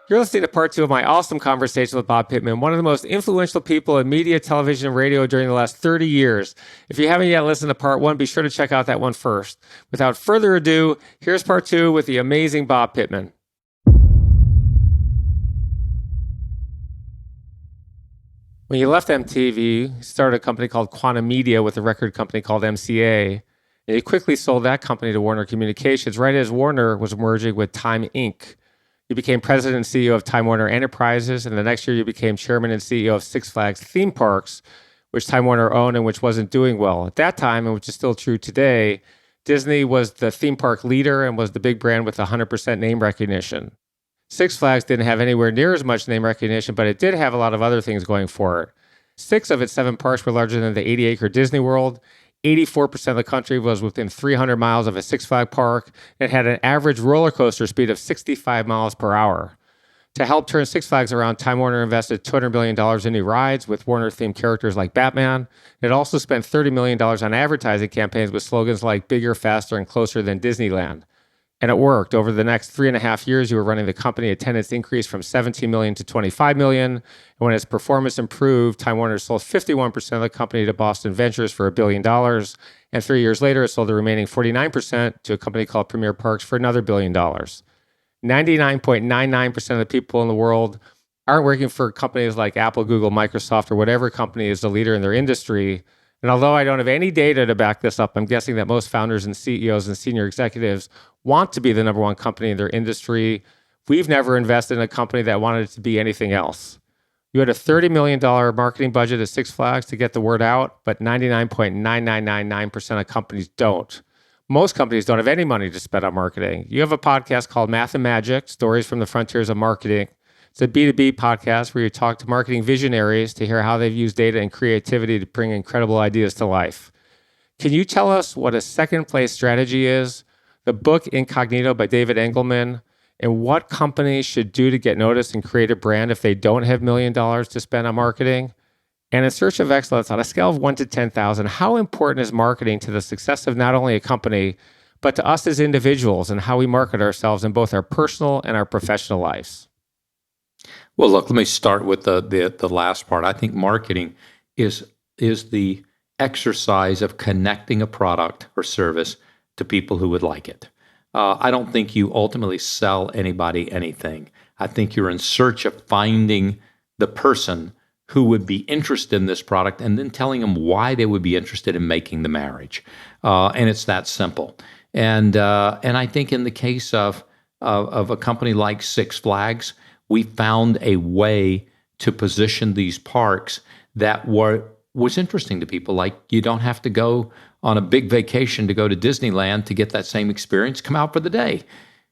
You're listening to part two of my awesome conversation with Bob Pittman, one of the most influential people in media, television, and radio during the last 30 years. If you haven't yet listened to part one, be sure to check out that one first. Without further ado, here's part two with the amazing Bob Pittman. When you left MTV, you started a company called Quantum Media with a record company called MCA. And you quickly sold that company to Warner Communications right as Warner was merging with Time Inc. You became president and CEO of Time Warner Enterprises, and the next year you became chairman and CEO of Six Flags Theme Parks, which Time Warner owned and which wasn't doing well. At that time, and which is still true today, Disney was the theme park leader and was the big brand with 100% name recognition. Six Flags didn't have anywhere near as much name recognition, but it did have a lot of other things going for it. 6 of its 7 parks were larger than the 80-acre Disney World. 84% of the country was within 300 miles of a Six Flags park. It had an average roller coaster speed of 65 miles per hour. To help turn Six Flags around, Time Warner invested $200 million in new rides with Warner-themed characters like Batman. It also spent $30 million on advertising campaigns with slogans like bigger, faster, and closer than Disneyland. And it worked. Over the next 3.5 years, you were running the company. Attendance increased from 17 million to 25 million. And when its performance improved, Time Warner sold 51% of the company to Boston Ventures for $1 billion. And 3 years later, it sold the remaining 49% to a company called Premier Parks for another $1 billion. 99.99% of the people in the world aren't working for companies like Apple, Google, Microsoft, or whatever company is the leader in their industry. And although I don't have any data to back this up, I'm guessing that most founders and CEOs and senior executives want to be the number one company in their industry. We've never invested in a company that wanted it to be anything else. You had a $30 million marketing budget at Six Flags to get the word out, but 99.9999% of companies don't. Most companies don't have any money to spend on marketing. You have a podcast called Math and Magic, Stories from the Frontiers of Marketing. It's a B2B podcast where you talk to marketing visionaries to hear how they've used data and creativity to bring incredible ideas to life. Can you tell us what a second place strategy is, the book Incognito by David Engelman, and what companies should do to get noticed and create a brand if they don't have $1 million to spend on marketing? And in search of excellence, on a scale of 1 to 10,000, how important is marketing to the success of not only a company, but to us as individuals and how we market ourselves in both our personal and our professional lives? Well, look, let me start with the last part. I think marketing is the exercise of connecting a product or service to people who would like it. I don't think you ultimately sell anybody anything. I think you're in search of finding the person who would be interested in this product and then telling them why they would be interested in making the marriage. And it's that simple. And I think in the case of a company like Six Flags, we found a way to position these parks that was interesting to people. Like, you don't have to go on a big vacation to go to Disneyland to get that same experience. Come out for the day.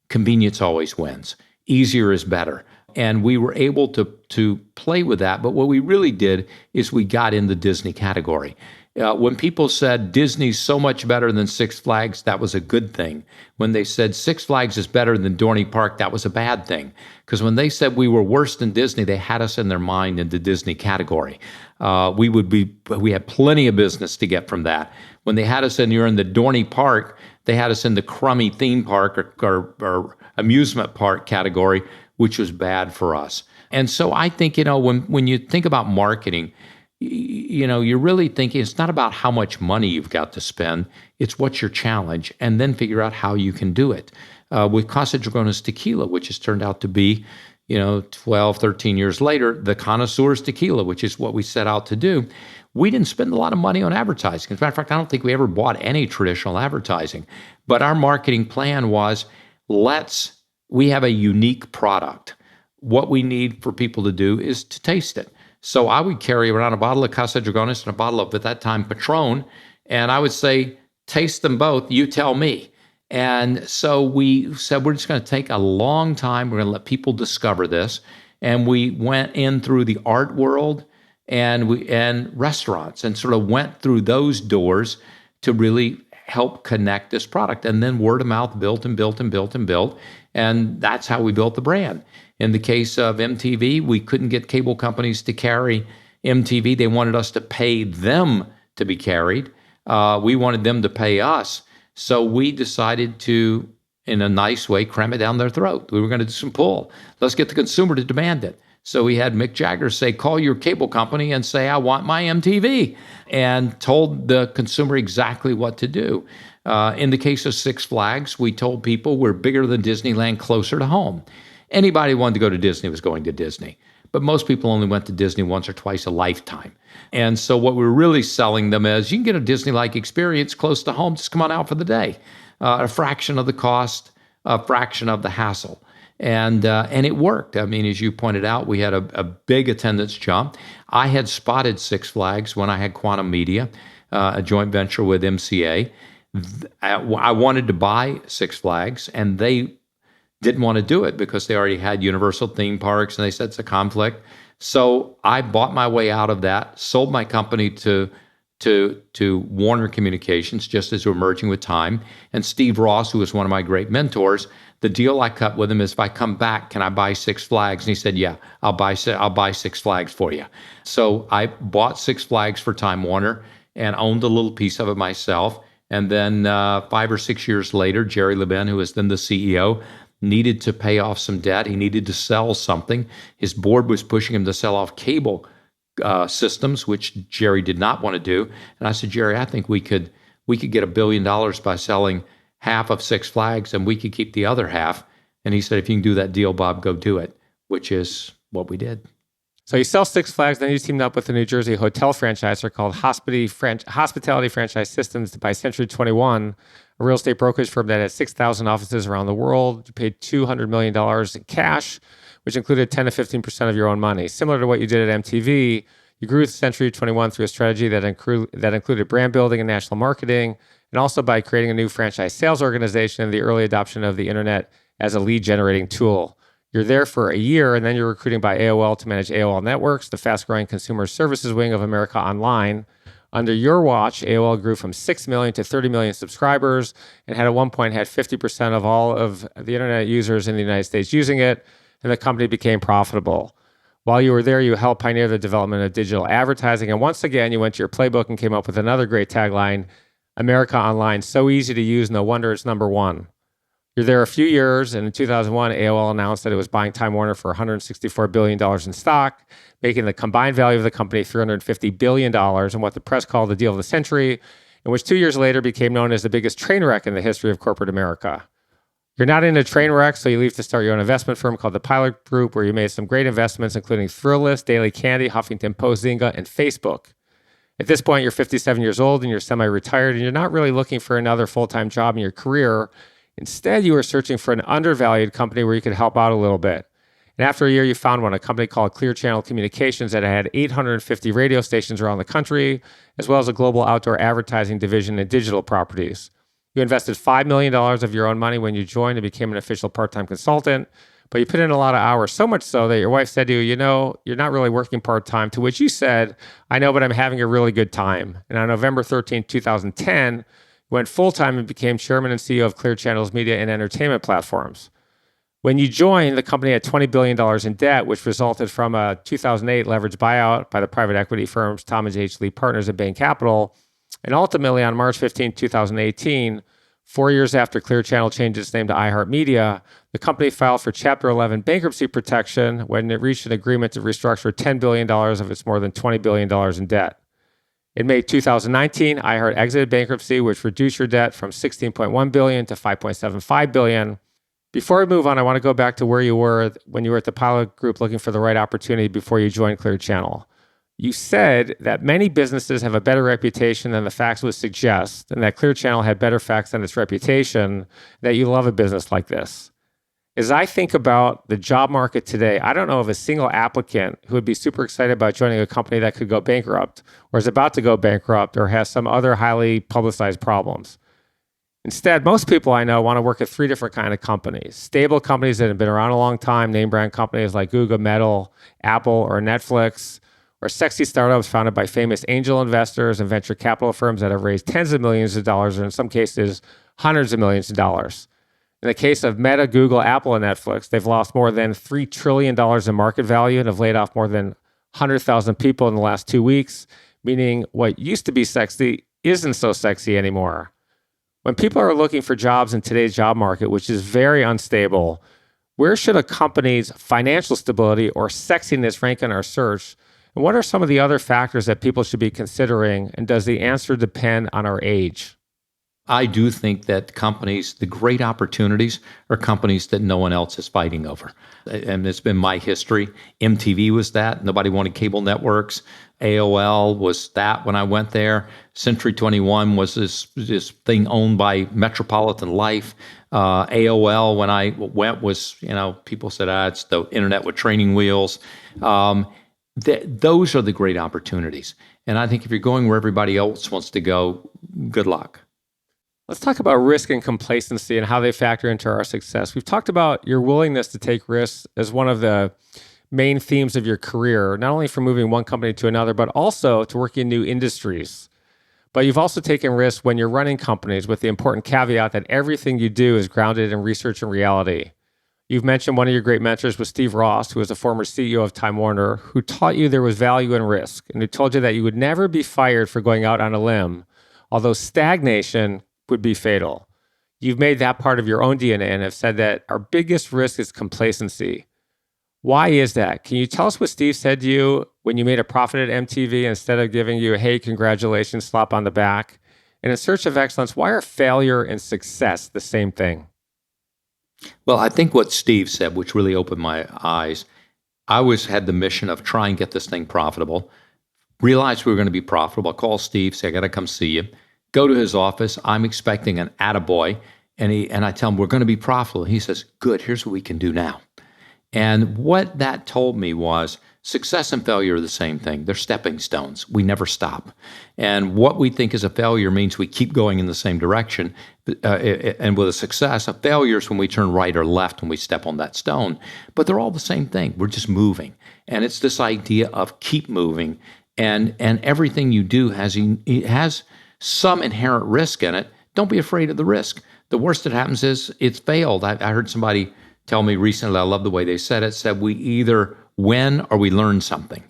Convenience always wins. Easier is better. And we were able to play with that. But what we really did is we got in the Disney category. When people said Disney's so much better than Six Flags, that was a good thing. When they said Six Flags is better than Dorney Park, that was a bad thing. Because when they said we were worse than Disney, they had us in their mind in the Disney category. We had plenty of business to get from that. When they had us you're in the Dorney Park, they had us in the crummy theme park or amusement park category, which was bad for us. And so I think, when you think about marketing, you're really thinking it's not about how much money you've got to spend. It's what's your challenge, and then figure out how you can do it. With Casa Dragones Tequila, which has turned out to be, 12, 13 years later, the connoisseur's tequila, which is what we set out to do. We didn't spend a lot of money on advertising. As a matter of fact, I don't think we ever bought any traditional advertising. But our marketing plan was, we have a unique product. What we need for people to do is to taste it. So I would carry around a bottle of Casa Dragones and a bottle of, at that time, Patron, and I would say, taste them both, you tell me. And so we said, we're just going to take a long time. We're going to let people discover this. And we went in through the art world and restaurants and sort of went through those doors to really help connect this product. And then word of mouth built and built and built and built. And that's how we built the brand. In the case of MTV, we couldn't get cable companies to carry MTV. They wanted us to pay them to be carried. We wanted them to pay us. So we decided to in a nice way, cram it down their throat. We were going to do some pull. Let's get the consumer to demand it. So we had Mick Jagger say, call your cable company and say, I want my MTV, and told the consumer exactly what to do. In the case of Six Flags, we told people we're bigger than Disneyland, closer to home. Anybody who wanted to go to Disney was going to Disney. But most people only went to Disney once or twice a lifetime. And so what we're really selling them is you can get a Disney-like experience close to home. Just come on out for the day. A fraction of the cost, a fraction of the hassle. And it worked. I mean, as you pointed out, we had a big attendance jump. I had spotted Six Flags when I had Quantum Media, a joint venture with MCA. I wanted to buy Six Flags, and they didn't want to do it because they already had Universal theme parks, and they said it's a conflict. So I bought my way out of that, sold my company to Warner Communications just as we were merging with Time. And Steve Ross, who was one of my great mentors, the deal I cut with him is, if I come back, can I buy Six Flags? And he said, yeah, I'll buy Six Flags for you. So I bought Six Flags for Time Warner and owned a little piece of it myself. And then 5 or 6 years later, Jerry Levin, who was then the CEO, needed to pay off some debt. He needed to sell something. His board was pushing him to sell off cable systems, which Jerry did not want to do. And I said, Jerry, I think we could get $1 billion by selling half of Six Flags, and we could keep the other half. And he said, if you can do that deal, Bob, go do it, which is what we did. So you sell Six Flags, then you teamed up with a New Jersey hotel franchisor called Hospitality Franchise Systems by Century 21, a real estate brokerage firm that has 6,000 offices around the world. You paid $200 million in cash, which included 10 to 15% of your own money. Similar to what you did at MTV, you grew Century 21 through a strategy that included brand building and national marketing, and also by creating a new franchise sales organization and the early adoption of the internet as a lead generating tool. You're there for a year, and then you're recruiting by AOL to manage AOL Networks, the fast-growing consumer services wing of America Online. Under your watch, AOL grew from 6 million to 30 million subscribers and at one point had 50% of all of the internet users in the United States using it, and the company became profitable. While you were there, you helped pioneer the development of digital advertising, and once again, you went to your playbook and came up with another great tagline, America Online, so easy to use, no wonder it's number one. You're there a few years, and in 2001, AOL announced that it was buying Time Warner for $164 billion in stock, making the combined value of the company $350 billion, and what the press called the deal of the century, and which 2 years later became known as the biggest train wreck in the history of corporate America. You're not into train wrecks, so you leave to start your own investment firm called the Pilot Group, where you made some great investments, including Thrillist, Daily Candy, Huffington Post, Zynga, and Facebook. At this point, you're 57 years old, and you're semi-retired, and you're not really looking for another full-time job in your career. Instead, you were searching for an undervalued company where you could help out a little bit. And after a year, you found one, a company called Clear Channel Communications that had 850 radio stations around the country, as well as a global outdoor advertising division and digital properties. You invested $5 million of your own money when you joined and became an official part-time consultant, but you put in a lot of hours, so much so that your wife said to you, you know, you're not really working part-time, to which you said, I know, but I'm having a really good time. And on November 13, 2010, you went full-time and became chairman and CEO of Clear Channel's media and entertainment platforms. When you joined, the company had $20 billion in debt, which resulted from a 2008 leveraged buyout by the private equity firms Tom and H. Lee Partners and Bain Capital. And ultimately, on March 15, 2018, 4 years after Clear Channel changed its name to iHeartMedia, the company filed for Chapter 11 bankruptcy protection when it reached an agreement to restructure $10 billion of its more than $20 billion in debt. In May 2019, iHeart exited bankruptcy, which reduced your debt from $16.1 billion to $5.75 billion. Before we move on, I want to go back to where you were when you were at the Pilot Group looking for the right opportunity before you joined Clear Channel. You said that many businesses have a better reputation than the facts would suggest, and that Clear Channel had better facts than its reputation, that you love a business like this. As I think about the job market today, I don't know of a single applicant who would be super excited about joining a company that could go bankrupt, or is about to go bankrupt, or has some other highly publicized problems. Instead, most people I know want to work at three different kinds of companies. Stable companies that have been around a long time, name brand companies like Google, Metal, Apple, or Netflix, or sexy startups founded by famous angel investors and venture capital firms that have raised tens of millions of dollars, or in some cases, hundreds of millions of dollars. In the case of Meta, Google, Apple, and Netflix, they've lost more than $3 trillion in market value and have laid off more than 100,000 people in the last 2 weeks, meaning what used to be sexy isn't so sexy anymore. When people are looking for jobs in today's job market, which is very unstable, where should a company's financial stability or sexiness rank in our search? And what are some of the other factors that people should be considering? And does the answer depend on our age? I do think that companies, the great opportunities are companies that no one else is fighting over. And it's been my history. MTV was that. Nobody wanted cable networks. AOL was that when I went there. Century 21 was this thing owned by Metropolitan Life. AOL, when I went, was, people said, it's the internet with training wheels. Those are the great opportunities. And I think if you're going where everybody else wants to go, good luck. Let's talk about risk and complacency and how they factor into our success. We've talked about your willingness to take risks as one of the main themes of your career, not only from moving one company to another, but also to work in new industries. But you've also taken risks when you're running companies with the important caveat that everything you do is grounded in research and reality. You've mentioned one of your great mentors was Steve Ross, who was a former CEO of Time Warner, who taught you there was value in risk and who told you that you would never be fired for going out on a limb, although stagnation would be fatal. You've made that part of your own DNA and have said that our biggest risk is complacency. Why is that? Can you tell us what Steve said to you when you made a profit at MTV instead of giving you a, hey, congratulations, slap on the back? And in search of excellence, why are failure and success the same thing? Well, I think what Steve said, which really opened my eyes, I always had the mission of try and get this thing profitable. Realized we were going to be profitable. I call Steve, say, I got to come see you. Go to his office. I'm expecting an attaboy. And I tell him, we're going to be profitable. He says, good, here's what we can do now. And what that told me was success and failure are the same thing. They're stepping stones. We never stop. And what we think is a failure means we keep going in the same direction. And with a success, a failure is when we turn right or left when we step on that stone. But they're all the same thing. We're just moving. And it's this idea of keep moving. And everything you do has some inherent risk in it. Don't be afraid of the risk. The worst that happens is it's failed. I heard somebody tell me recently, I love the way they said we either win or we learn something.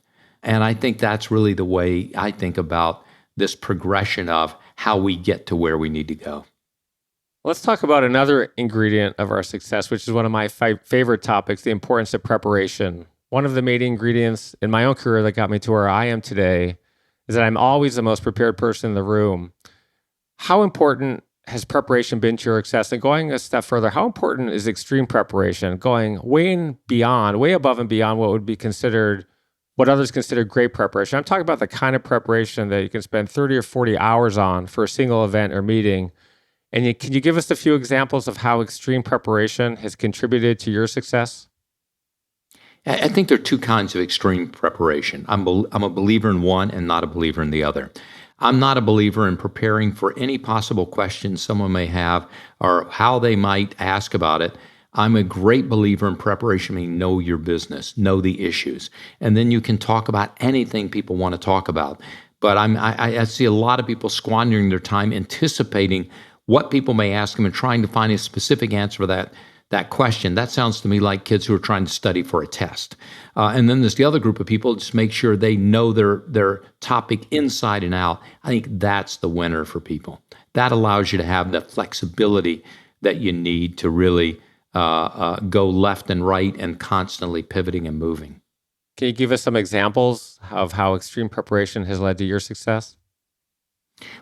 And I think that's really the way I think about this progression of how we get to where we need to go. Let's talk about another ingredient of our success, which is one of my favorite topics, the importance of preparation. One of the main ingredients in my own career that got me to where I am today is that I'm always the most prepared person in the room. How important has preparation been to your success? And going a step further, how important is extreme preparation, going way above and beyond what would be considered, what others consider great preparation? I'm talking about the kind of preparation that you can spend 30 or 40 hours on for a single event or meeting. And can you give us a few examples of how extreme preparation has contributed to your success? I think there are two kinds of extreme preparation. I'm a believer in one and not a believer in the other. I'm not a believer in preparing for any possible questions someone may have or how they might ask about it. I'm a great believer in preparation, meaning know your business, know the issues, and then you can talk about anything people want to talk about. But I see a lot of people squandering their time anticipating what people may ask them and trying to find a specific answer for that question. That sounds to me like kids who are trying to study for a test. And then there's the other group of people, just make sure they know their topic inside and out. I think that's the winner for people. That allows you to have the flexibility that you need to really go left and right and constantly pivoting and moving. Can you give us some examples of how extreme preparation has led to your success?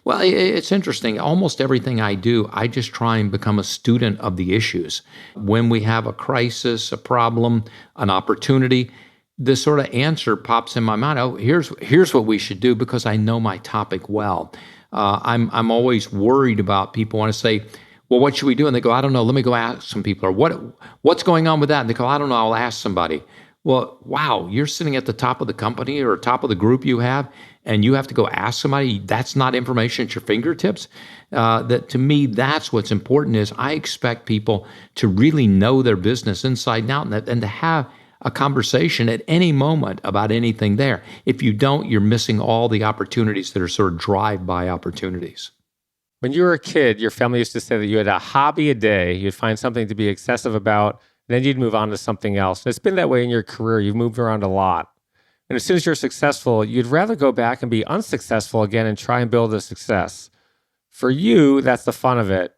Well, it's interesting. Almost everything I do, I just try and become a student of the issues. When we have a crisis, a problem, an opportunity, this sort of answer pops in my mind. Oh, here's what we should do because I know my topic well. I'm always worried about people want to say, well, what should we do? And they go, I don't know. Let me go ask some people. Or what's going on with that? And they go, I don't know. I'll ask somebody. Well, wow, you're sitting at the top of the company or top of the group you have, and you have to go ask somebody. That's not information at your fingertips. That to me, that's what's important. Is I expect people to really know their business inside and out, and to have a conversation at any moment about anything there. If you don't, you're missing all the opportunities that are sort of drive-by opportunities. When you were a kid, your family used to say that you had a hobby a day. You'd find something to be excessive about, then you'd move on to something else. And it's been that way in your career. You've moved around a lot. And as soon as you're successful, you'd rather go back and be unsuccessful again and try and build a success. For you, that's the fun of it.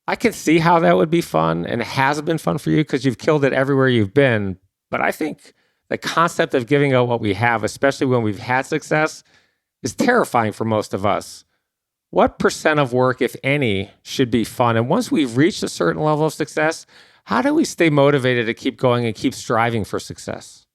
I can see how that would be fun, and it has been fun for you because you've killed it everywhere you've been. But I think the concept of giving up what we have, especially when we've had success, is terrifying for most of us. What percent of work, if any, should be fun? And once we've reached a certain level of success, how do we stay motivated to keep going and keep striving for success?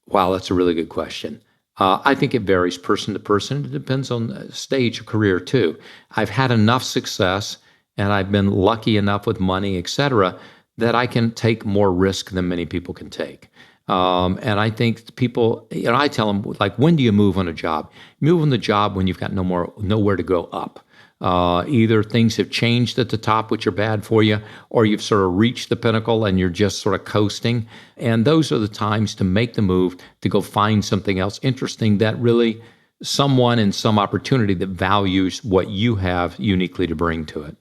Wow, that's a really good question. I think it varies person to person. It depends on the stage of career too. I've had enough success and I've been lucky enough with money, et cetera, that I can take more risk than many people can take. And I think people, I tell them, like, when do you move on a job? You move on the job when you've got nowhere to go up. Either things have changed at the top, which are bad for you, or you've sort of reached the pinnacle and you're just sort of coasting. And those are the times to make the move to go find something else interesting that really someone and some opportunity that values what you have uniquely to bring to it.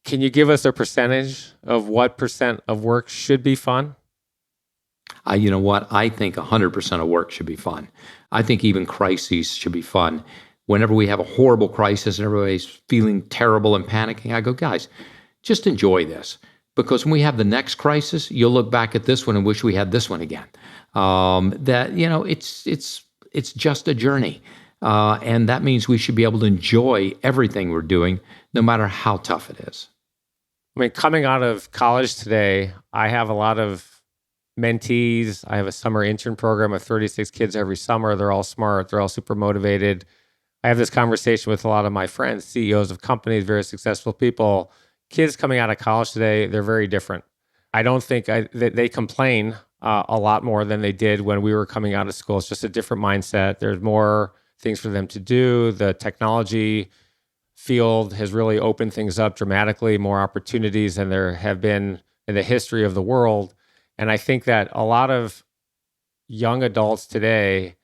Can you give us a percentage of what percent of work should be fun? You know what? I think 100% of work should be fun. I think even crises should be fun. Whenever we have a horrible crisis and everybody's feeling terrible and panicking, I go, guys, just enjoy this. Because when we have the next crisis, you'll look back at this one and wish we had this one again. It's just a journey. And that means we should be able to enjoy everything we're doing, no matter how tough it is. I mean, coming out of college today, I have a lot of mentees. I have a summer intern program of 36 kids every summer. They're all smart. They're all super motivated. I have this conversation with a lot of my friends, CEOs of companies, very successful people. Kids coming out of college today, they're very different. I don't think they complain a lot more than they did when we were coming out of school. It's just a different mindset. There's more things for them to do. The technology field has really opened things up dramatically, more opportunities than there have been in the history of the world. And I think that a lot of young adults today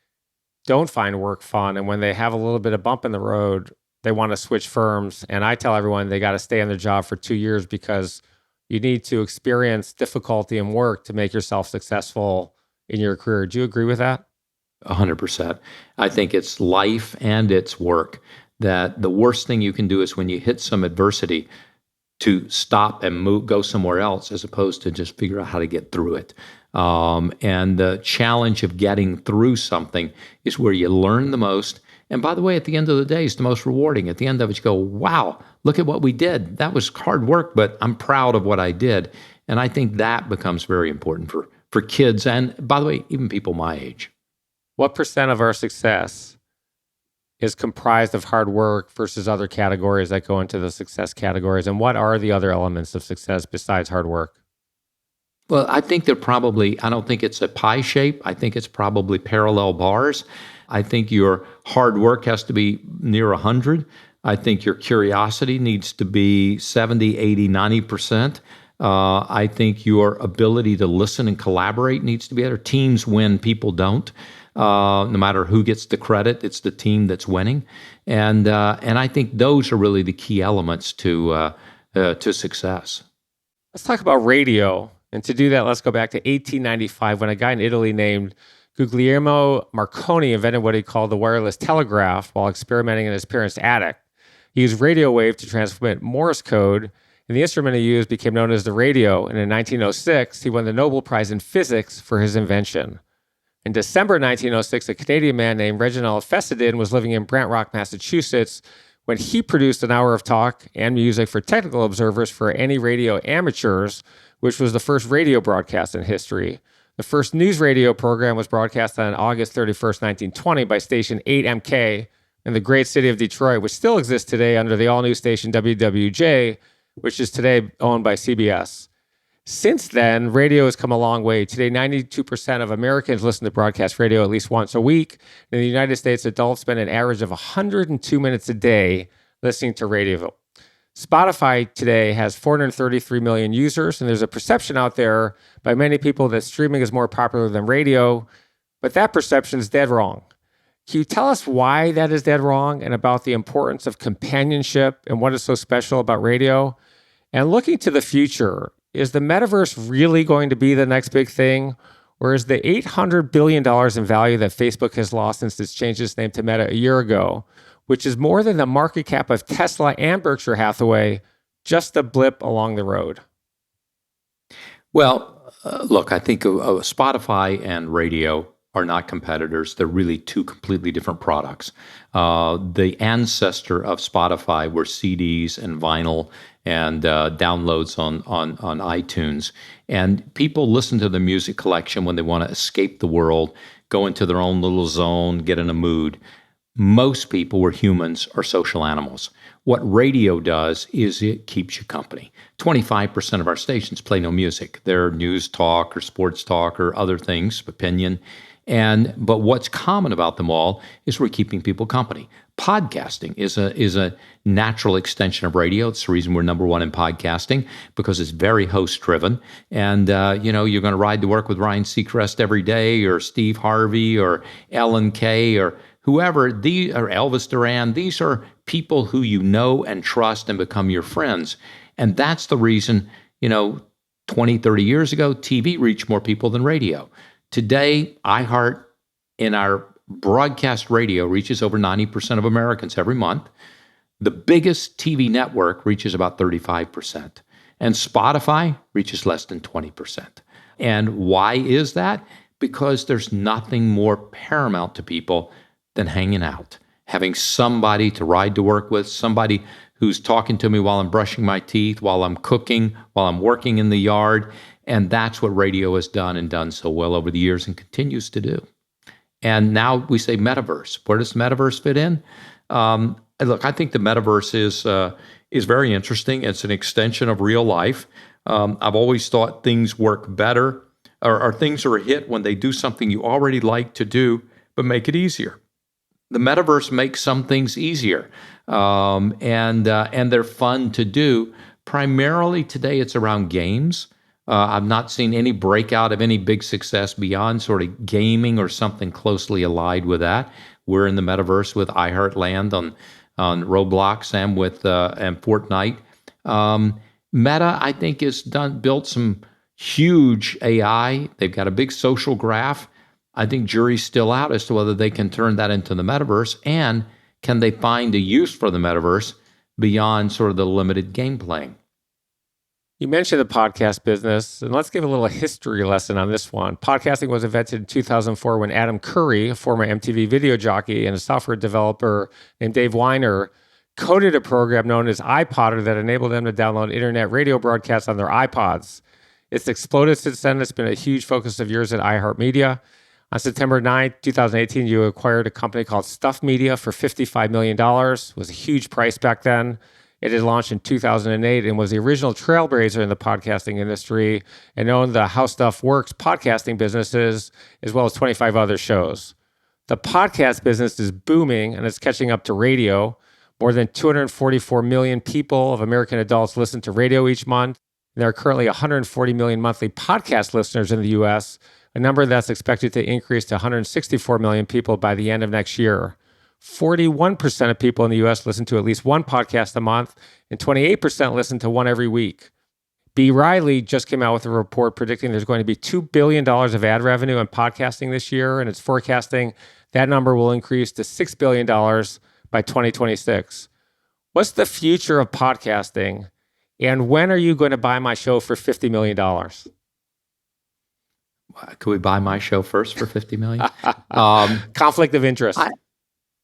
don't find work fun. And when they have a little bit of bump in the road, they want to switch firms. And I tell everyone they got to stay on their job for 2 years because you need to experience difficulty in work to make yourself successful in your career. Do you agree with that? 100%. I think it's life and it's work. That the worst thing you can do is when you hit some adversity to stop and go somewhere else, as opposed to just figure out how to get through it. And the challenge of getting through something is where you learn the most. And by the way, at the end of the day, it's the most rewarding. At the end of it, you go, wow, look at what we did. That was hard work, but I'm proud of what I did. And I think that becomes very important for kids. And by the way, even people my age. What percent of our success is comprised of hard work versus other categories that go into the success categories? And what are the other elements of success besides hard work? Well, I think I don't think it's a pie shape. I think it's probably parallel bars. I think your hard work has to be near 100. I think your curiosity needs to be 70, 80, 90%. I think your ability to listen and collaborate needs to be better. Teams win, people don't. No matter who gets the credit, it's the team that's winning. And I think those are really the key elements to success. Let's talk about radio. And to do that, let's go back to 1895 when a guy in Italy named Guglielmo Marconi invented what he called the wireless telegraph while experimenting in his parents' attic. He used radio wave to transmit Morse code, and the instrument he used became known as the radio. And in 1906, he won the Nobel Prize in Physics for his invention. In December 1906, a Canadian man named Reginald Fessenden was living in Brant Rock, Massachusetts, when he produced an hour of talk and music for technical observers for any radio amateurs, which was the first radio broadcast in history. The first news radio program was broadcast on August 31st, 1920 by station 8MK in the great city of Detroit, which still exists today under the all-new station WWJ, which is today owned by CBS. Since then, radio has come a long way. Today, 92% of Americans listen to broadcast radio at least once a week. In the United States, adults spend an average of 102 minutes a day listening to radio. Spotify today has 433 million users, and there's a perception out there by many people that streaming is more popular than radio, but that perception is dead wrong. Can you tell us why that is dead wrong and about the importance of companionship and what is so special about radio? And looking to the future, is the metaverse really going to be the next big thing? Or is the $800 billion in value that Facebook has lost since it's changed its name to Meta a year ago, which is more than the market cap of Tesla and Berkshire Hathaway, just a blip along the road. Well, look, I think Spotify and radio are not competitors. They're really two completely different products. The ancestor of Spotify were CDs and vinyl and downloads on iTunes. And people listen to the music collection when they want to escape the world, go into their own little zone, get in a mood. Most people, we're humans, are social animals. What radio does is it keeps you company. 25% of our stations play no music. They're news talk or sports talk or other things, opinion. But what's common about them all is we're keeping people company. Podcasting is a natural extension of radio. It's the reason we're number one in podcasting, because it's very host driven. And you're going to ride to work with Ryan Seacrest every day, or Steve Harvey, or Ellen Kay, or whoever, or Elvis Duran. These are people who you know and trust and become your friends. And that's the reason, 20, 30 years ago, TV reached more people than radio. Today, iHeart in our broadcast radio reaches over 90% of Americans every month. The biggest TV network reaches about 35%. And Spotify reaches less than 20%. And why is that? Because there's nothing more paramount to people than hanging out, having somebody to ride to work with, somebody who's talking to me while I'm brushing my teeth, while I'm cooking, while I'm working in the yard. And that's what radio has done, and done so well over the years, and continues to do. And now we say metaverse. Where does metaverse fit in? Look, I think the metaverse is very interesting. It's an extension of real life. I've always thought things work better, or things are a hit when they do something you already like to do, but make it easier. The metaverse makes some things easier, and they're fun to do. Primarily today, it's around games. I've not seen any breakout of any big success beyond sort of gaming or something closely allied with that. We're in the metaverse with iHeart Land on Roblox and with and Fortnite. Meta, I think, built some huge AI. They've got a big social graph. I think jury's still out as to whether they can turn that into the metaverse, and can they find a use for the metaverse beyond sort of the limited game playing. You mentioned the podcast business, and let's give a little history lesson on this one. Podcasting was invented in 2004 when Adam Curry, a former MTV video jockey and a software developer named Dave Weiner, coded a program known as iPodder that enabled them to download internet radio broadcasts on their iPods. It's exploded since then. It's been a huge focus of yours at iHeartMedia. On September 9th, 2018, you acquired a company called Stuff Media for $55 million. It was a huge price back then. It had launched in 2008 and was the original trailblazer in the podcasting industry, and owned the How Stuff Works podcasting businesses, as well as 25 other shows. The podcast business is booming, and it's catching up to radio. More than 244 million people of American adults listen to radio each month. There are currently 140 million monthly podcast listeners in the U.S., a number that's expected to increase to 164 million people by the end of next year. 41% of people in the U.S. listen to at least one podcast a month, and 28% listen to one every week. B. Riley just came out with a report predicting there's going to be $2 billion of ad revenue in podcasting this year, and it's forecasting that number will increase to $6 billion by 2026. What's the future of podcasting, and when are you going to buy my show for $50 million? Could we buy my show first for $50 million? Conflict of interest.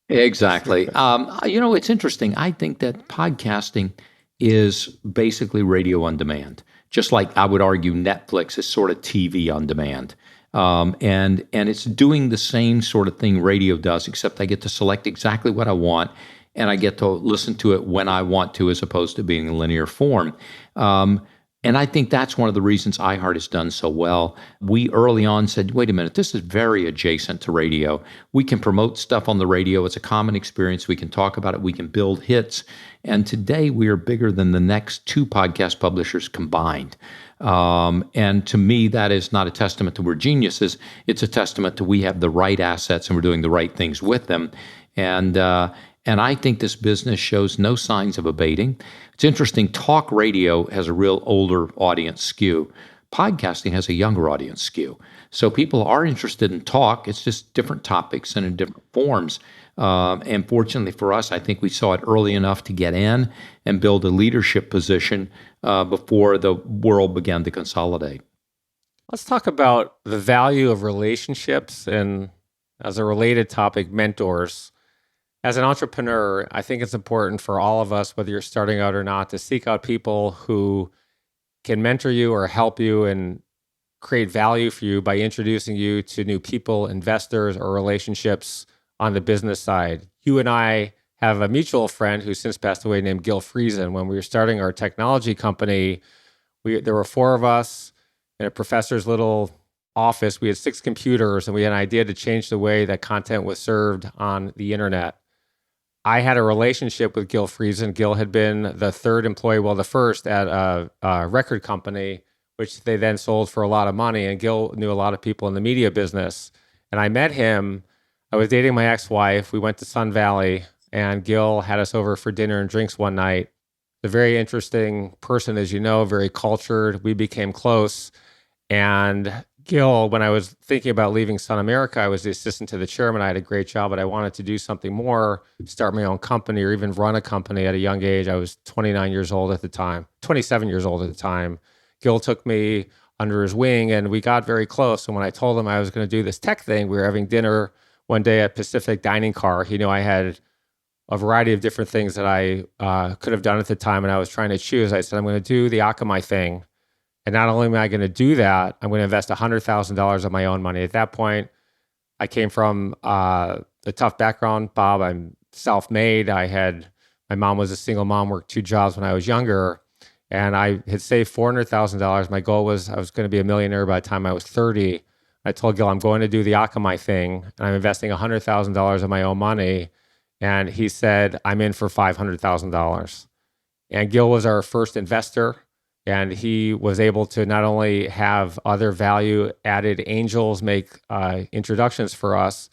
Exactly. It's interesting. I think that podcasting is basically radio on demand. Just like I would argue Netflix is sort of TV on demand. And it's doing the same sort of thing radio does, except I get to select exactly what I want, and I get to listen to it when I want to, as opposed to being in linear form. And I think that's one of the reasons iHeart has done so well. We early on said, wait a minute, this is very adjacent to radio. We can promote stuff on the radio. It's a common experience. We can talk about it. We can build hits. And today we are bigger than the next two podcast publishers combined. And to me, that is not a testament to we're geniuses. It's a testament to we have the right assets and we're doing the right things with them. And I think this business shows no signs of abating. It's interesting, talk radio has a real older audience skew. Podcasting has a younger audience skew. So people are interested in talk. It's just different topics and in different forms. And fortunately for us, I think we saw it early enough to get in and build a leadership position before the world began to consolidate. Let's talk about the value of relationships and, as a related topic, mentors. As an entrepreneur, I think it's important for all of us, whether you're starting out or not, to seek out people who can mentor you or help you and create value for you by introducing you to new people, investors, or relationships on the business side. You and I have a mutual friend who's since passed away named Gil Friesen. When we were starting our technology company, there were four of us in a professor's little office. We had 6 computers, and we had an idea to change the way that content was served on the internet. I had a relationship with Gil Friesen. Gil had been the third employee, well, the first at a record company, which they then sold for a lot of money. And Gil knew a lot of people in the media business. And I met him. I was dating my ex-wife. We went to Sun Valley, and Gil had us over for dinner and drinks one night. A very interesting person, as you know, very cultured. We became close. And Gil, when I was thinking about leaving Sun America, I was the assistant to the chairman. I had a great job, but I wanted to do something more, start my own company or even run a company at a young age. I was 29 years old at the time, 27 years old at the time. Gil took me under his wing, and we got very close. And when I told him I was going to do this tech thing, we were having dinner one day at Pacific Dining Car. He knew I had a variety of different things that I could have done at the time, and I was trying to choose. I said, I'm going to do the Akamai thing. And not only am I going to do that, I'm going to invest $100,000 of my own money. At that point, I came from a tough background, Bob. I'm self-made. My mom was a single mom, worked 2 jobs when I was younger. And I had saved $400,000. My goal was I was going to be a millionaire by the time I was 30. I told Gil, I'm going to do the Akamai thing, and I'm investing $100,000 of my own money. And he said, I'm in for $500,000. And Gil was our first investor. And he was able to not only have other value-added angels make introductions for us,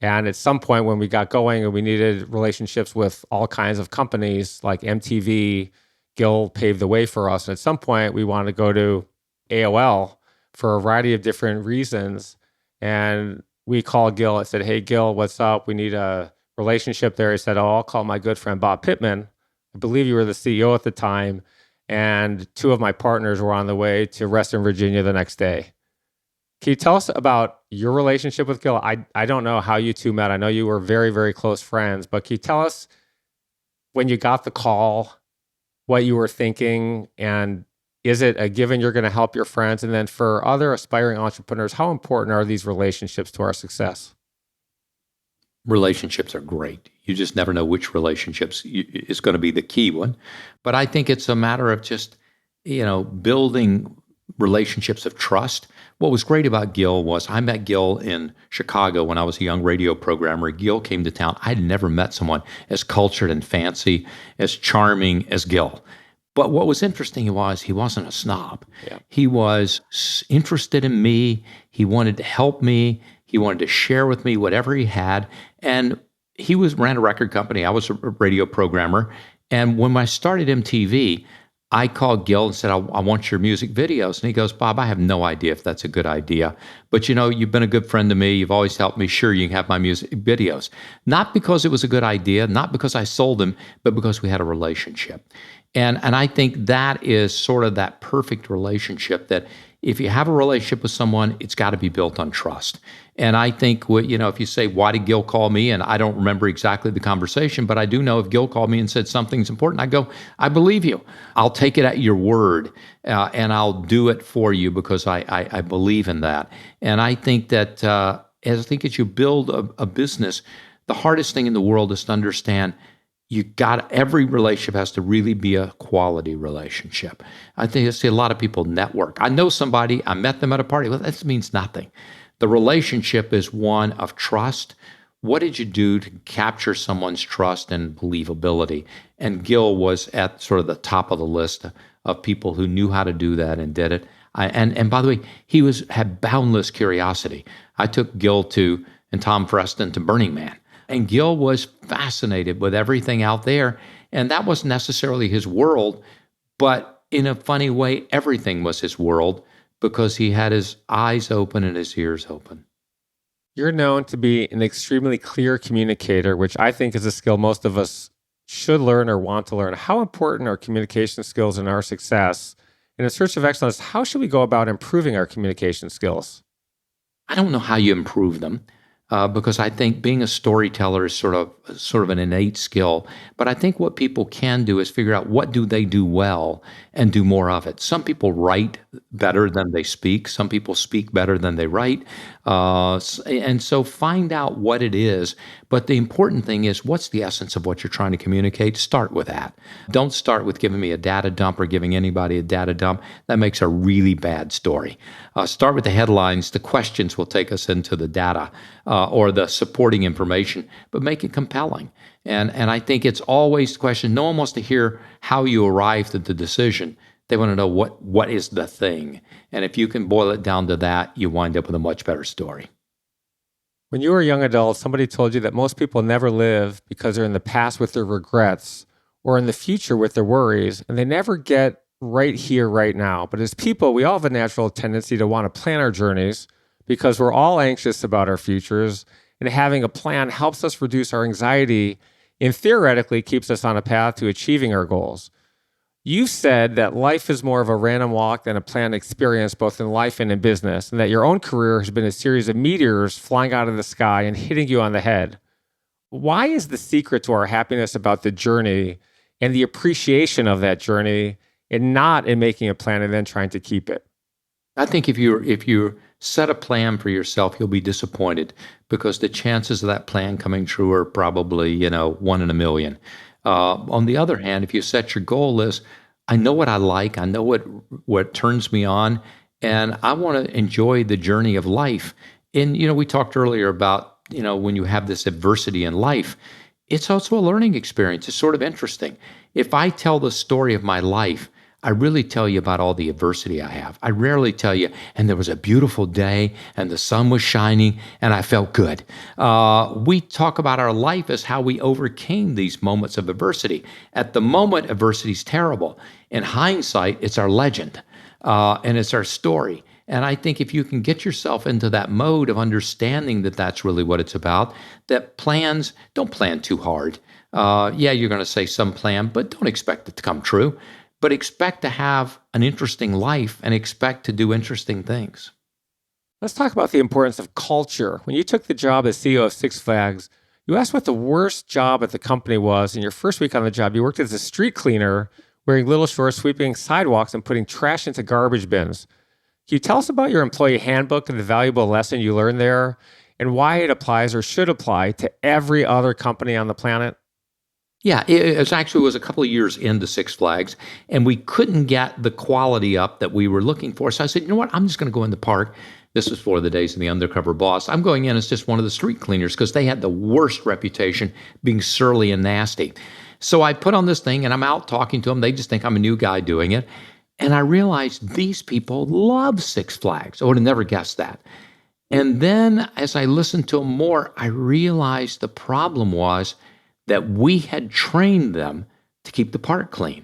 and at some point when we got going and we needed relationships with all kinds of companies like MTV, Gil paved the way for us. And at some point we wanted to go to AOL for a variety of different reasons. And we called Gil and said, hey, Gil, what's up? We need a relationship there. He said, oh, I'll call my good friend Bob Pittman. I believe you were the CEO at the time. And 2 of my partners were on the way to Reston, Virginia the next day. Can you tell us about your relationship with Gil? I don't know how you two met. I know you were very, very close friends, but can you tell us when you got the call, what you were thinking, and is it a given you're going to help your friends? And then for other aspiring entrepreneurs, how important are these relationships to our success? Relationships are great. You just never know which relationships is going to be the key one. But I think it's a matter of just, building relationships of trust. What was great about Gil was I met Gil in Chicago when I was a young radio programmer. Gil came to town. I'd never met someone as cultured and fancy, as charming as Gil. But what was interesting was he wasn't a snob. Yeah. He was interested in me. He wanted to help me. He wanted to share with me whatever he had. And he ran a record company. I was a radio programmer. And when I started MTV, I called Gil and said, I want your music videos. And he goes, Bob, I have no idea if that's a good idea. But you've been a good friend to me. You've always helped me. Sure, you can have my music videos. Not because it was a good idea, not because I sold them, but because we had a relationship. And I think that is sort of that perfect relationship that if you have a relationship with someone, it's got to be built on trust. And I think, if you say, why did Gil call me? And I don't remember exactly the conversation, but I do know if Gil called me and said something's important, I go, I believe you. I'll take it at your word, and I'll do it for you because I believe in that. And I think that as you build a business, the hardest thing in the world is to understand every relationship has to really be a quality relationship. I see a lot of people network. I know somebody, I met them at a party. Well, that means nothing. The relationship is one of trust. What did you do to capture someone's trust and believability? And Gil was at sort of the top of the list of people who knew how to do that and did it. And by the way, he had boundless curiosity. I took Gil and Tom Freston to Burning Man. And Gil was fascinated with everything out there. And that wasn't necessarily his world, but in a funny way, everything was his world because he had his eyes open and his ears open. You're known to be an extremely clear communicator, which I think is a skill most of us should learn or want to learn. How important are communication skills in our success? In a search of excellence, how should we go about improving our communication skills? I don't know how you improve them, because I think being a storyteller is sort of an innate skill. But I think what people can do is figure out what do they do well and do more of it. Some people write better than they speak. Some people speak better than they write. And so find out what it is. But the important thing is, what's the essence of what you're trying to communicate? Start with that. Don't start with giving me a data dump or giving anybody a data dump. That makes a really bad story. Start with the headlines. The questions will take us into the data or the supporting information, but make it compelling. And I think it's always the question. No one wants to hear how you arrived at the decision. They want to know what is the thing. And if you can boil it down to that, you wind up with a much better story. When you were a young adult, somebody told you that most people never live because they're in the past with their regrets or in the future with their worries, and they never get right here, right now. But as people, we all have a natural tendency to want to plan our journeys because we're all anxious about our futures, and having a plan helps us reduce our anxiety and theoretically keeps us on a path to achieving our goals. You said that life is more of a random walk than a planned experience, both in life and in business, and that your own career has been a series of meteors flying out of the sky and hitting you on the head. Why is the secret to our happiness about the journey and the appreciation of that journey, and not in making a plan and then trying to keep it? I think if you set a plan for yourself, you'll be disappointed because the chances of that plan coming true are probably, 1 in a million. On the other hand, if you set your goal is, I know what I like, I know what turns me on, and I want to enjoy the journey of life. And, we talked earlier about, when you have this adversity in life, it's also a learning experience. It's sort of interesting. If I tell the story of my life, I really tell you about all the adversity I have. I rarely tell you, and there was a beautiful day, and the sun was shining, and I felt good. We talk about our life as how we overcame these moments of adversity. At the moment, adversity is terrible. In hindsight, it's our legend, and it's our story. And I think if you can get yourself into that mode of understanding that that's really what it's about, that plans, don't plan too hard. You're going to say some plan, but don't expect it to come true. But expect to have an interesting life and expect to do interesting things. Let's talk about the importance of culture. When you took the job as CEO of Six Flags, you asked what the worst job at the company was. In your first week on the job, you worked as a street cleaner, wearing little shorts, sweeping sidewalks, and putting trash into garbage bins. Can you tell us about your employee handbook and the valuable lesson you learned there, and why it applies or should apply to every other company on the planet? Yeah, it was a couple of years into Six Flags, and we couldn't get the quality up that we were looking for. So I said, you know what, I'm just going to go in the park. This was for the days of the undercover boss. I'm going in as just one of the street cleaners because they had the worst reputation being surly and nasty. So I put on this thing, and I'm out talking to them. They just think I'm a new guy doing it. And I realized these people love Six Flags. I would have never guessed that. And then as I listened to them more, I realized the problem was that we had trained them to keep the park clean.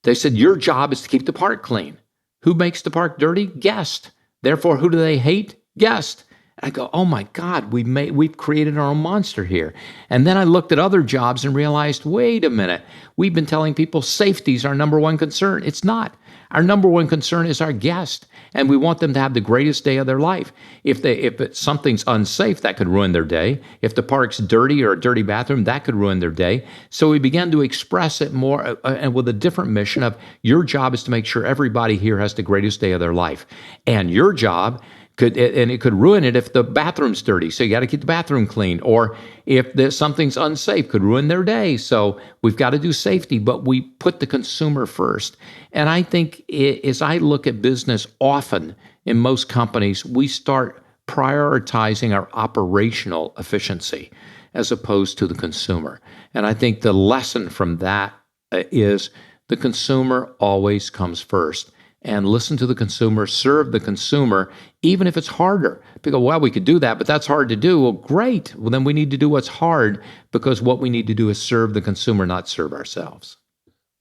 They said, your job is to keep the park clean. Who makes the park dirty? Guest. Therefore, who do they hate? Guest. And I go, oh my God, we've created our own monster here. And then I looked at other jobs and realized, wait a minute, we've been telling people safety is our number one concern. It's not. Our number one concern is our guest, and we want them to have the greatest day of their life. If something's unsafe, that could ruin their day. If the park's dirty or a dirty bathroom, that could ruin their day. So we began to express it more and with a different mission of your job is to make sure everybody here has the greatest day of their life. And your job it could ruin it if the bathroom's dirty. So you got to keep the bathroom clean. Or if something's unsafe, could ruin their day. So we've got to do safety, but we put the consumer first. And I think as I look at business often in most companies, we start prioritizing our operational efficiency as opposed to the consumer. And I think the lesson from that is the consumer always comes first. And listen to the consumer, serve the consumer, even if it's harder. People go, well, we could do that, but that's hard to do. Well, great. Well, then we need to do what's hard because what we need to do is serve the consumer, not serve ourselves.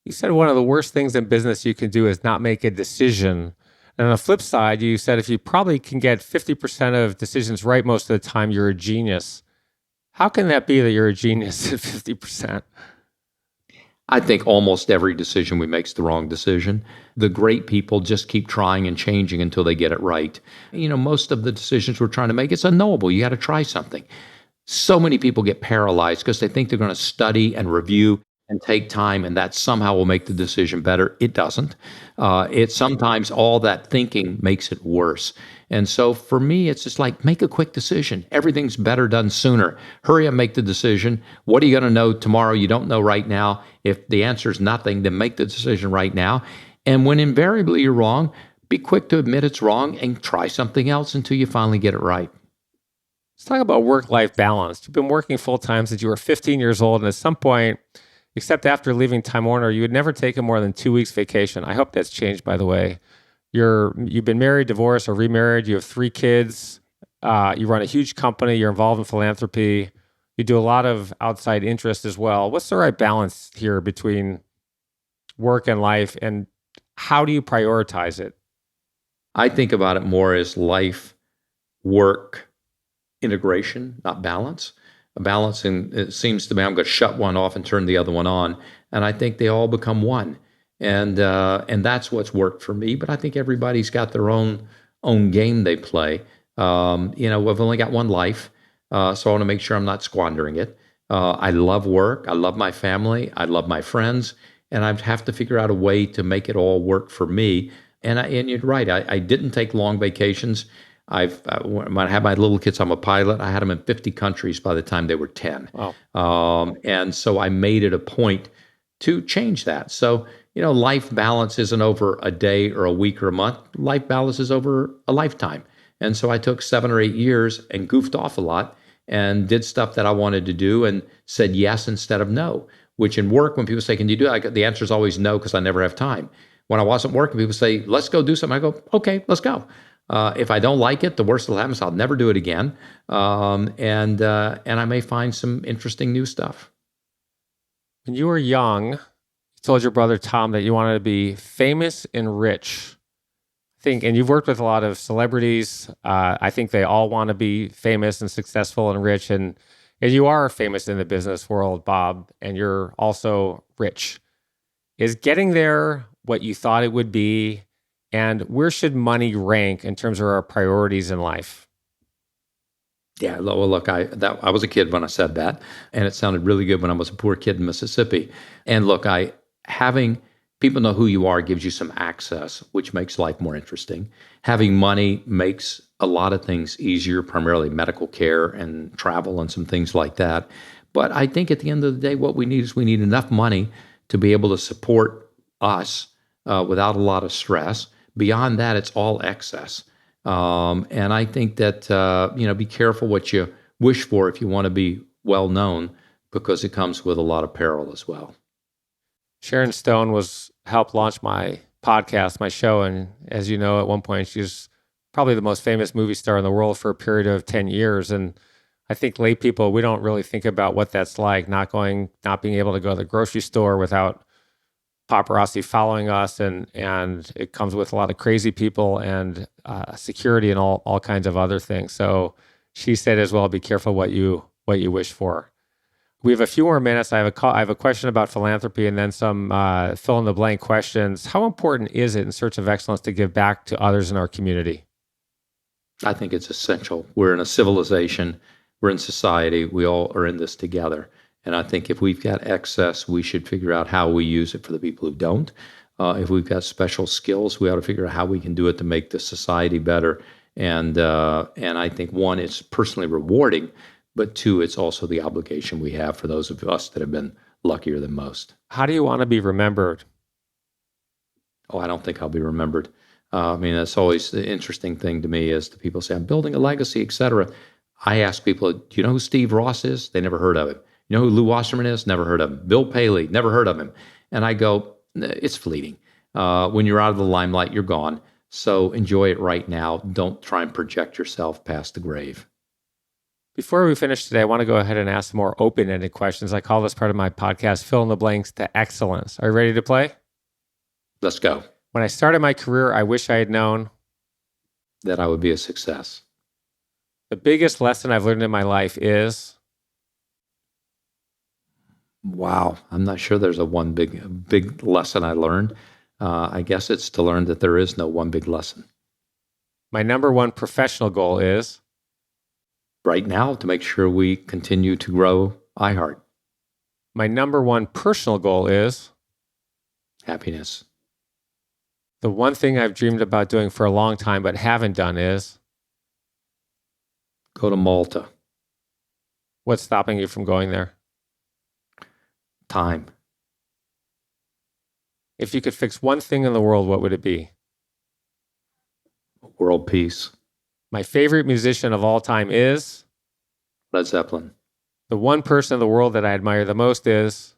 You said one of the worst things in business you can do is not make a decision. And on the flip side, you said if you probably can get 50% of decisions right most of the time, you're a genius. How can that be that you're a genius at 50%? I think almost every decision we make is the wrong decision. The great people just keep trying and changing until they get it right. Most of the decisions we're trying to make, it's unknowable. You got to try something. So many people get paralyzed because they think they're going to study and review and take time, and that somehow will make the decision better. It doesn't. It sometimes all that thinking makes it worse. And so for me, it's just like make a quick decision. Everything's better done sooner. Hurry up, make the decision. What are you going to know tomorrow? You don't know right now. If the answer is nothing, then make the decision right now. And when invariably you're wrong, be quick to admit it's wrong and try something else until you finally get it right. Let's talk about work-life balance. You've been working full-time since you were 15 years old, and at some point, except after leaving Time Warner, you had never taken more than 2 weeks vacation. I hope that's changed, by the way. You've been married, divorced, or remarried. You have 3 kids. You run a huge company. You're involved in philanthropy. You do a lot of outside interest as well. What's the right balance here between work and life, and how do you prioritize it? I think about it more as life, work, integration, not balance. A balance, and it seems to me I'm going to shut one off and turn the other one on, and I think they all become one, and that's what's worked for me. But I think everybody's got their own game they play. We've only got one life, so I want to make sure I'm not squandering it. I love work. I love my family. I love my friends, and I have to figure out a way to make it all work for me. And you're right. I didn't take long vacations. When I had my little kids, I'm a pilot. I had them in 50 countries by the time they were 10. Wow. And so I made it a point to change that. So, life balance isn't over a day or a week or a month. Life balance is over a lifetime. And so I took 7 or 8 years and goofed off a lot and did stuff that I wanted to do and said yes instead of no, which in work, when people say, can you do it? The answer is always no, because I never have time. When I wasn't working, people say, let's go do something. I go, okay, let's go. If I don't like it, the worst that'll happen is I'll never do it again, and I may find some interesting new stuff. When you were young, you told your brother Tom that you wanted to be famous and rich. And you've worked with a lot of celebrities. I think they all want to be famous and successful and rich, and you are famous in the business world, Bob, and you're also rich. Is getting there what you thought it would be? And where should money rank in terms of our priorities in life? Yeah, well, look, I was a kid when I said that, and it sounded really good when I was a poor kid in Mississippi. And look, having people know who you are gives you some access, which makes life more interesting. Having money makes a lot of things easier, primarily medical care and travel and some things like that. But I think at the end of the day, what we need is we need enough money to be able to support us without a lot of stress. Beyond that, it's all excess. And I think that, be careful what you wish for if you want to be well known, because it comes with a lot of peril as well. Sharon Stone helped launch my podcast, my show. And as you know, at one point, she was probably the most famous movie star in the world for a period of 10 years. And I think lay people, we don't really think about what that's like, not being able to go to the grocery store without paparazzi following us, and it comes with a lot of crazy people and security and all kinds of other things. So she said as well, be careful what you wish for. We have a few more minutes. I have a question about philanthropy and then some fill in the blank questions. How important is it in search of excellence to give back to others in our community? I think it's essential. We're in a civilization. We're in society. We all are in this together. And I think if we've got excess, we should figure out how we use it for the people who don't. If we've got special skills, we ought to figure out how we can do it to make the society better. And I think, one, it's personally rewarding, but 2, it's also the obligation we have for those of us that have been luckier than most. How do you want to be remembered? Oh, I don't think I'll be remembered. That's always the interesting thing to me is the people say, I'm building a legacy, et cetera. I ask people, do you know who Steve Ross is? They never heard of him. You know who Lou Wasserman is? Never heard of him. Bill Paley? Never heard of him. And I go, it's fleeting. When you're out of the limelight, you're gone. So enjoy it right now. Don't try and project yourself past the grave. Before we finish today, I want to go ahead and ask some more open-ended questions. I call this part of my podcast, Fill in the Blanks to Excellence. Are you ready to play? Let's go. When I started my career, I wish I had known. That I would be a success. The biggest lesson I've learned in my life is. Wow. I'm not sure there's a one big lesson I learned. I guess it's to learn that there is no one big lesson. My number one professional goal is. Right now, to make sure we continue to grow iHeart. My number one personal goal is. Happiness. The one thing I've dreamed about doing for a long time but haven't done is. Go to Malta. What's stopping you from going there? Time. If you could fix one thing in the world, what would it be? World peace. My favorite musician of all time is. Led Zeppelin. The one person in the world that I admire the most is.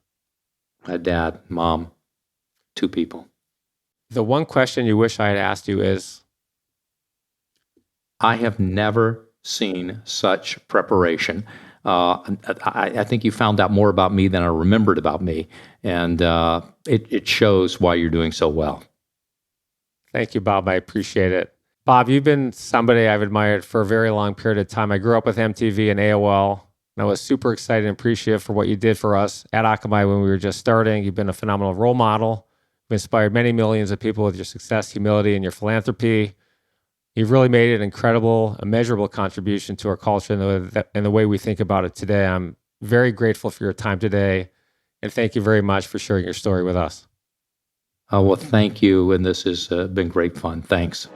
My dad, mom, 2 people. The one question you wish I had asked you is. I have never seen such preparation. I think you found out more about me than I remembered about me, and it shows why you're doing so well. Thank you, Bob. I appreciate it. Bob, you've been somebody I've admired for a very long period of time. I grew up with MTV and AOL, and I was super excited and appreciative for what you did for us at Akamai when we were just starting. You've been a phenomenal role model. You've inspired many millions of people with your success, humility, and your philanthropy. You've really made an incredible, immeasurable contribution to our culture and the way we think about it today. I'm very grateful for your time today, and thank you very much for sharing your story with us. Well, thank you, and this has been great fun. Thanks.